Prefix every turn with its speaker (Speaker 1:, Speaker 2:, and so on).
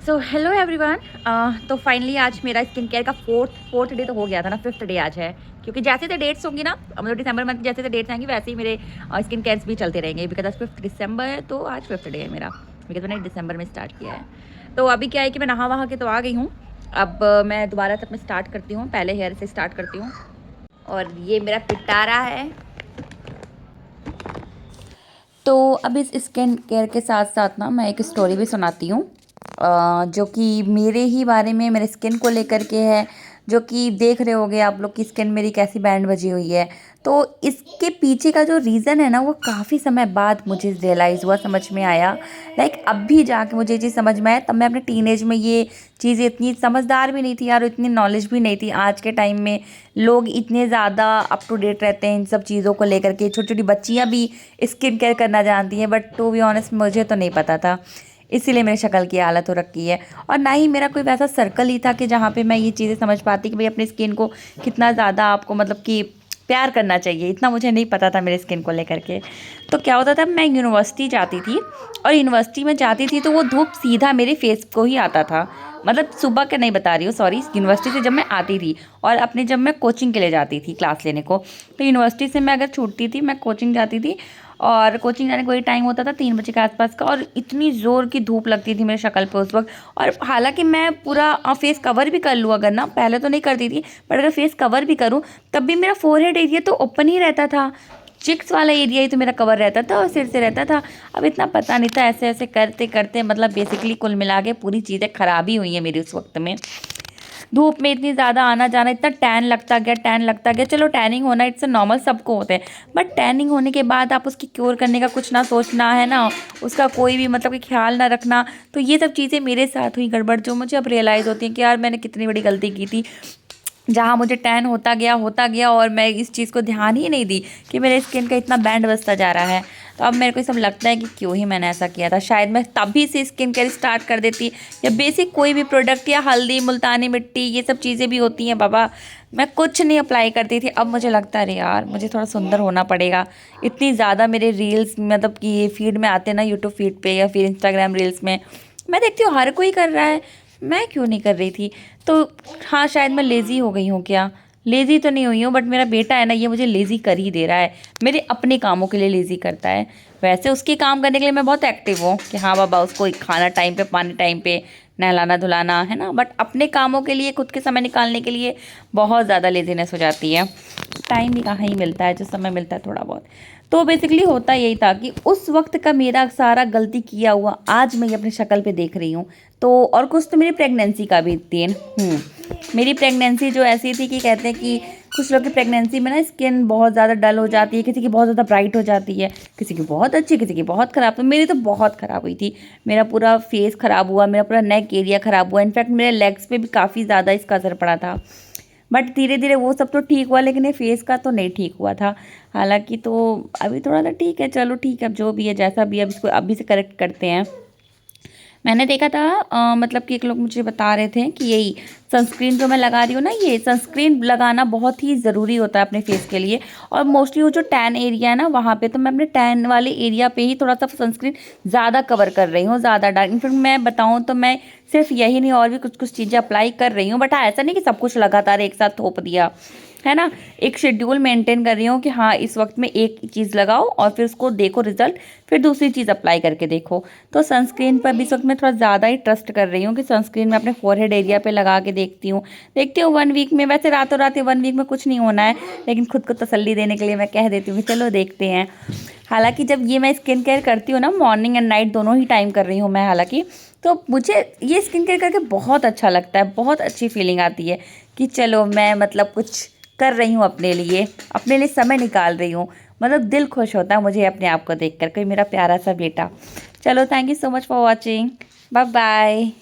Speaker 1: So hello everyone. तो finally आज मेरा स्किन केयर का फोर्थ डे तो हो गया था ना, फिफ्थ डे आज है। क्योंकि जैसे से डेट्स होंगी ना, मतलब दिसंबर मंथ जैसे से डेट्स आएंगी वैसे ही मेरे स्किन केयर्स भी चलते रहेंगे। बिकॉज आज 5 दिसंबर है तो आज फिफ्थ डे है मेरा, बिकॉज मैंने दिसंबर में स्टार्ट किया है। तो अभी क्या है कि मैं नहा वहा के तो आ गई हूँ। अब मैं दोबारा से अपने स्टार्ट करती हूँ, पहले हेयर से स्टार्ट करती हूँ। और ये मेरा पिटारा है। तो अब इस स्किन केयर के साथ साथ ना मैं एक स्टोरी भी सुनाती हूँ, जो कि मेरे ही बारे में, मेरे स्किन को लेकर के है। जो कि देख रहे होगे आप लोग की स्किन मेरी कैसी बैंड बजी हुई है। तो इसके पीछे का जो रीज़न है ना, वो काफ़ी समय बाद मुझे रियलाइज़ हुआ, समझ में आया। लाइक अब भी जाके मुझे ये चीज़ समझ में आया। तब मैं अपने टीनेज में ये चीज़ें इतनी समझदार भी नहीं थी यार, इतनी नॉलेज भी नहीं थी। आज के टाइम में लोग इतने ज़्यादा अप टू डेट रहते हैं इन सब चीज़ों को लेकर के। छोटी छोटी बच्चियाँ भी स्किन केयर करना जानती हैं, बट टू बी ऑनेस्ट मुझे तो नहीं पता था। इसीलिए मेरी शक्ल की हालत हो रखी है। और ना ही मेरा कोई वैसा सर्कल ही था कि जहाँ पे मैं ये चीज़ें समझ पाती कि भाई अपनी स्किन को कितना ज़्यादा आपको मतलब कि प्यार करना चाहिए। इतना मुझे नहीं पता था मेरे स्किन को लेकर के। तो क्या होता था, मैं यूनिवर्सिटी जाती थी, और यूनिवर्सिटी में जाती थी तो वो धूप सीधा मेरे फेस को ही आता था। मतलब सुबह का नहीं बता रही हूँ, सॉरी, यूनिवर्सिटी से जब मैं आती थी और अपने जब मैं कोचिंग के लिए जाती थी क्लास लेने को, तो यूनिवर्सिटी से मैं अगर छूटती थी, मैं कोचिंग जाती थी। और कोचिंग जाने को ही टाइम होता था 3 बजे के आसपास का, और इतनी ज़ोर की धूप लगती थी मेरे शक्ल पे उस वक्त। और हालांकि मैं पूरा फेस कवर भी कर लूँ अगर ना, पहले तो नहीं करती थी, बट अगर फेस कवर भी करूँ तब भी मेरा फोरहेड एरिया तो ओपन ही रहता था। चिक्स वाला एरिया ही तो मेरा कवर रहता था और सिर से रहता था। अब इतना पता नहीं था, ऐसे ऐसे करते करते मतलब बेसिकली कुल मिला के पूरी चीज़ें ख़राब ही हुई हैं मेरी उस वक्त में। धूप में इतनी ज़्यादा आना जाना, इतना टैन लगता गया, टैन लगता गया। चलो टैनिंग होना इट्स नॉर्मल, सबको होते हैं, बट टैनिंग होने के बाद आप उसकी क्योर करने का कुछ ना सोचना है ना, उसका कोई भी मतलब कि ख्याल ना रखना। तो ये सब चीज़ें मेरे साथ हुई गड़बड़, जो मुझे अब रियलाइज़ होती है कि यार मैंने कितनी बड़ी गलती की थी। जहाँ मुझे टैन होता गया और मैं इस चीज़ को ध्यान ही नहीं दी कि मेरे स्किन का इतना बैंड बजता जा रहा है। तो अब मेरे को सब लगता है कि क्यों ही मैंने ऐसा किया था। शायद मैं तभी से स्किन केयर स्टार्ट कर देती, या बेसिक कोई भी प्रोडक्ट, या हल्दी, मुल्तानी मिट्टी, ये सब चीज़ें भी होती हैं बाबा, मैं कुछ नहीं अप्लाई करती थी। अब मुझे लगता है अरे यार मुझे थोड़ा सुंदर होना पड़ेगा। इतनी ज़्यादा मेरे रील्स मतलब कि ये फीड में आते ना, यूट्यूब फीड पे या फिर इंस्टाग्राम रील्स में, मैं देखती हूँ हर कोई कर रहा है, मैं क्यों नहीं कर रही थी। तो हाँ, शायद मैं लेज़ी हो गई हूँ क्या। लेज़ी तो नहीं हुई हूँ, बट मेरा बेटा है ना, ये मुझे लेज़ी कर ही दे रहा है। मेरे अपने कामों के लिए लेज़ी करता है। वैसे उसके काम करने के लिए मैं बहुत एक्टिव हूँ कि हाँ बाबा, उसको खाना टाइम पे, पानी टाइम पे, नहलाना धुलाना है ना, बट अपने कामों के लिए, खुद के समय निकालने के लिए बहुत ज़्यादा लेजीनेस हो जाती है। टाइम भी कहाँ ही मिलता है, जो समय मिलता है थोड़ा बहुत। तो बेसिकली होता यही था कि उस वक्त का मेरा सारा गलती किया हुआ आज मैं ये अपनी शक्ल पे देख रही हूँ। तो और कुछ तो मेरी प्रेगनेंसी का भी तीन मेरी प्रेगनेंसी जो ऐसी थी कि कहते हैं कि कुछ लोग की प्रेगनेंसी में ना स्किन बहुत ज़्यादा डल हो जाती है, किसी की बहुत ज़्यादा ब्राइट हो जाती है, किसी की बहुत अच्छी, किसी की बहुत ख़राब। तो मेरी तो बहुत ख़राब हुई थी। मेरा पूरा फेस ख़राब हुआ, मेरा पूरा नेक एरिया ख़राब हुआ, इनफैक्ट मेरे लेग्स पे भी काफ़ी ज़्यादा इसका असर पड़ा था। बट धीरे धीरे वो सब तो ठीक हुआ, लेकिन ये फेस का तो नहीं ठीक हुआ था। हालांकि तो अभी थोड़ा सा ठीक है, चलो ठीक है, अब जो भी है जैसा भी है, अब इसको अभी से करेक्ट करते हैं। मैंने देखा था मतलब कि एक लोग मुझे बता रहे थे कि यही सनस्क्रीन जो मैं लगा रही हूँ ना, ये सनस्क्रीन लगाना बहुत ही ज़रूरी होता है अपने फेस के लिए। और मोस्टली वो जो टैन एरिया है ना, वहाँ पे तो मैं अपने टैन वाले एरिया पे ही थोड़ा सा सनस्क्रीन ज़्यादा कवर कर रही हूँ, ज़्यादा डार्क। इनफैक्ट मैं बताऊँ तो मैं सिर्फ यही नहीं, और भी कुछ कुछ चीज़ें अप्लाई कर रही हूँ, बट हाँ ऐसा नहीं कि सब कुछ लगातार एक साथ थोप दिया है ना। एक शेड्यूल मेंटेन कर रही हूँ कि हाँ इस वक्त में एक चीज़ लगाओ और फिर उसको देखो रिजल्ट, फिर दूसरी चीज़ अप्लाई करके देखो। तो सनस्क्रीन पर भी इस वक्त मैं थोड़ा ज़्यादा ही ट्रस्ट कर रही हूँ कि सनस्क्रीन मैं अपने फोरहेड एरिया पे लगा के देखती हूँ 1 वीक में। वैसे रातों रात 1 वीक में कुछ नहीं होना है, लेकिन खुद को तसल्ली देने के लिए मैं कह देती हूँ कि चलो देखते हैं। हालांकि जब ये मैं स्किन केयर करती हूँ ना, मॉर्निंग एंड नाइट दोनों ही टाइम कर रही हूँ मैं हालांकि, तो मुझे ये स्किन केयर करके बहुत अच्छा लगता है, बहुत अच्छी फीलिंग आती है कि चलो मैं मतलब कुछ कर रही हूँ अपने लिए समय निकाल रही हूँ। मतलब दिल खुश होता है मुझे अपने आप को देख कर, कोई मेरा प्यारा सा बेटा। चलो thank you so much for watching, bye bye.